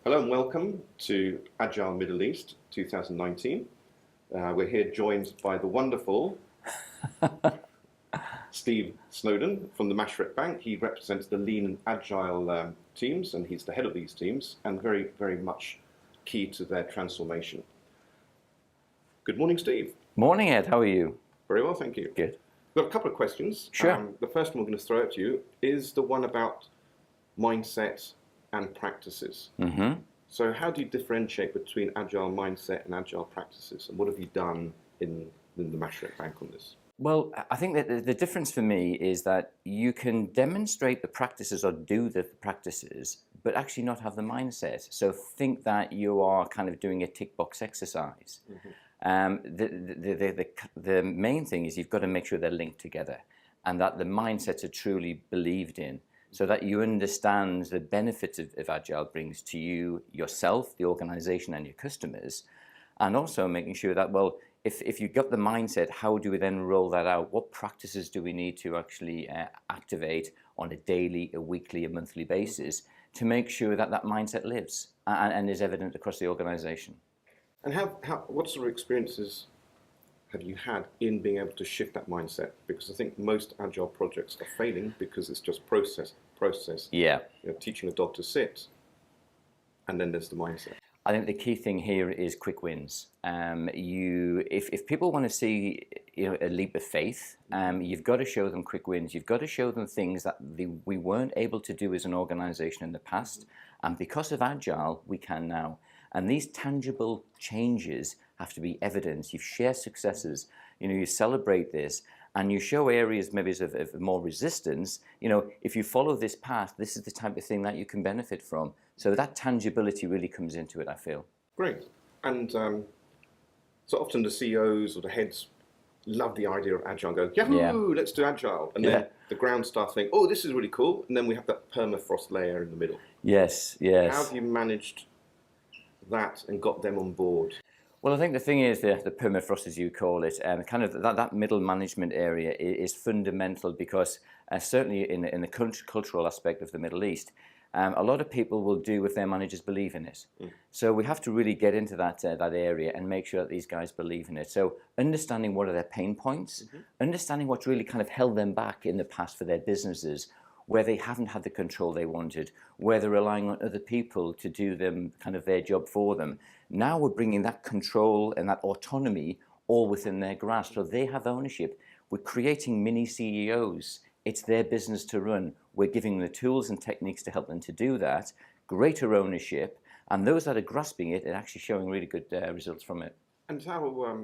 Hello and welcome to Agile Middle East 2019. We're here joined by the wonderful Steve Snowdon from the Mashreq Bank. He represents the lean and agile teams, and he's the head of these teams and very, very much key to their transformation. Good morning, Steve. Morning, Ed. How are you? Very well, thank you. Good. We've got a couple of questions. Sure. The first one we're going to throw at you is the one about mindset and practices. Mm-hmm. So how do you differentiate between agile mindset and agile practices? And what have you done in the Mashreq Bank on this? Well, I think that the difference for me is that you can demonstrate the practices or do the practices, but actually not have the mindset. So think that you are kind of doing a tick box exercise. Mm-hmm. The main thing is you've got to make sure they're linked together and that the mindsets are truly believed in, so that you understand the benefits of Agile brings to you, yourself, the organization, and your customers, and also making sure that, well, if you've got the mindset, how do we then roll that out? What practices do we need to actually activate on a daily, a weekly, a monthly basis to make sure that that mindset lives and is evident across the organization? And what sort of experiences have you had in being able to shift that mindset? Because I think most agile projects are failing because it's just process. Yeah. Teaching a dog to sit, and then there's the mindset. I think the key thing here is quick wins. If people want to see a leap of faith, you've got to show them quick wins. You've got to show them things that we weren't able to do as an organization in the past, and because of Agile, we can now. And these tangible changes have to be evidence. You share successes. You celebrate this, and you show areas maybe of more resistance. If you follow this path, this is the type of thing that you can benefit from. So that tangibility really comes into it, I feel. Great. And so often the CEOs or the heads love the idea of Agile and go, yahoo, let's do Agile. And then the ground staff think, oh, this is really cool. And then we have that permafrost layer in the middle. Yes. How have you managed that and got them on board? Well, I think the thing is the permafrost, as you call it, kind of that middle management area is fundamental because certainly in the cultural aspect of the Middle East, a lot of people will do if their managers believe in it. So we have to really get into that area and make sure that these guys believe in it. So understanding what are their pain points, understanding what's really kind of held them back in the past for their businesses, where they haven't had the control they wanted, where they're relying on other people to do them kind of their job for them. Now we're bringing that control and that autonomy all within their grasp, so they have ownership. We're creating mini CEOs. It's their business to run. We're giving them the tools and techniques to help them to do that, greater ownership, and those that are grasping it are actually showing really good results from it. And how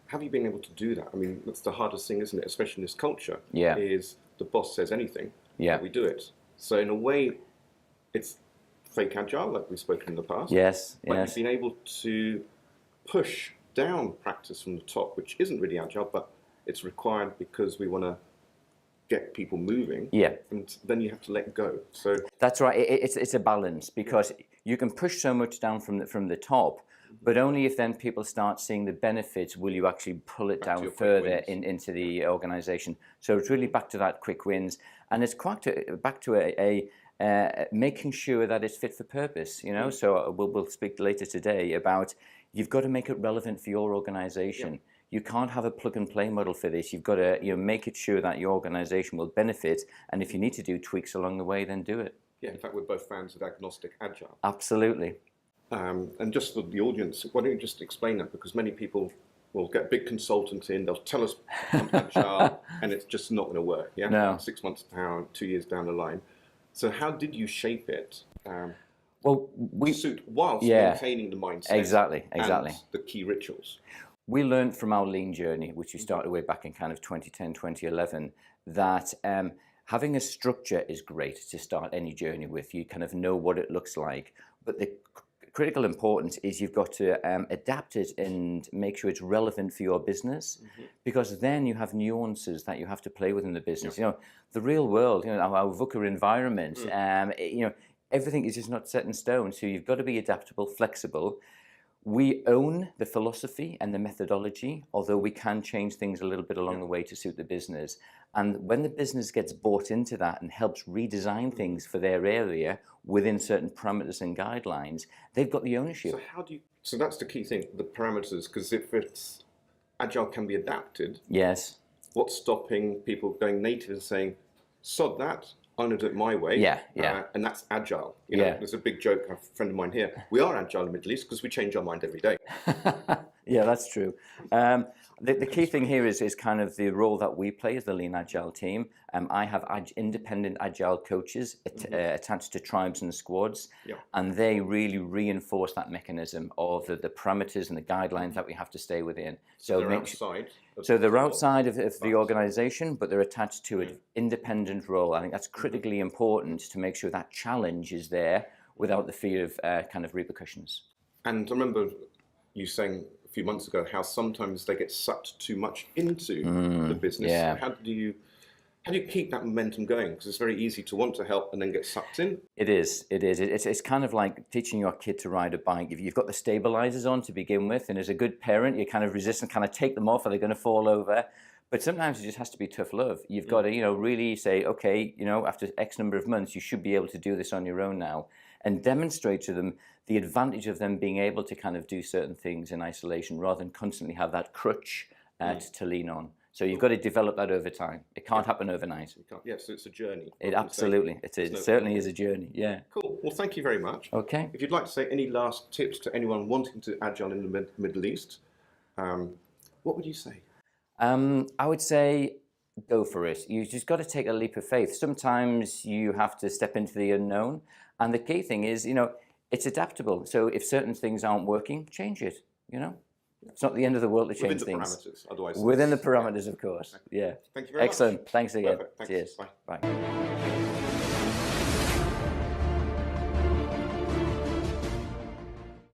have you been able to do that? I mean, that's the hardest thing, isn't it? Especially in this culture, is the boss says anything, we do it. So in a way, it's fake Agile, like we've spoken in the past. Yes. But you've been able to push down practice from the top, which isn't really Agile, but it's required because we want to get people moving. Yeah. And then you have to let go. So that's right. It's a balance because you can push so much down from the top, but only if then people start seeing the benefits will you actually pull it down further into the organization. So it's really back to that quick wins, and it's back to making sure that it's fit for purpose. So we'll speak later today about you've got to make it relevant for your organization. Yeah. You can't have a plug and play model for this. You've got to make it sure that your organization will benefit, and if you need to do tweaks along the way, then do it. Yeah, in fact, we're both fans of agnostic Agile. Absolutely. And just for the audience, why don't you just explain that? Because many people will get a big consultant in, they'll tell us Agile, and it's just not going to work. Yeah, no. 6 months down, 2 years down the line. So how did you shape it? Well, whilst maintaining the mindset. Exactly. And the key rituals. We learned from our lean journey, which we started way back in kind of 2010, 2011, that having a structure is great to start any journey with. You kind of know what it looks like, but the critical importance is you've got to adapt it and make sure it's relevant for your business, because then you have nuances that you have to play with in the business. The real world, our VUCA environment, everything is just not set in stone. So you've got to be adaptable, flexible. we own the philosophy and the methodology, although we can change things a little bit along the way to suit the business. And when the business gets bought into that and helps redesign things for their area within certain parameters and guidelines, they've got the ownership. So how do you? So that's the key thing, the parameters, because if it's Agile can be adapted. Yes. What's stopping people going native and saying, "Sod that, I'm going to do it my way"? Yeah, yeah. And that's Agile. You know, there's a big joke. A friend of mine here. We are Agile in the Middle East because we change our mind every day. Yeah, that's true. The key thing here is kind of the role that we play as the Lean Agile team. I have independent Agile coaches attached to tribes and squads, and they really reinforce that mechanism of the parameters and the guidelines that we have to stay within. So they're outside. So they're outside of the organization, but they're attached to an independent role. I think that's critically important to make sure that challenge is there without the fear of kind of repercussions. And I remember you saying a few months ago how sometimes they get sucked too much into the business. Yeah. How do you keep that momentum going? Because it's very easy to want to help and then get sucked in. It is. It's kind of like teaching your kid to ride a bike. If you've got the stabilizers on to begin with, and as a good parent, you kind of resist and kind of take them off, or they're going to fall over. But sometimes it just has to be tough love. You've got to, really say, okay, after X number of months, you should be able to do this on your own now, and demonstrate to them the advantage of them being able to kind of do certain things in isolation rather than constantly have that crutch to lean on. So you've got to develop that over time. It can't happen overnight. So it's a journey. It absolutely, it certainly is a journey, yeah. Cool. Well, thank you very much. Okay. If you'd like to say any last tips to anyone wanting to Agile in the Middle East, what would you say? I would say go for it. You just got to take a leap of faith. Sometimes you have to step into the unknown. And the key thing is, it's adaptable. So if certain things aren't working, change it, It's not the end of the world to change things. Within the parameters, otherwise. Within the parameters, of course. Yeah. Thank you very much. Excellent. Thanks again. Perfect. Thanks. Cheers. Bye. Bye.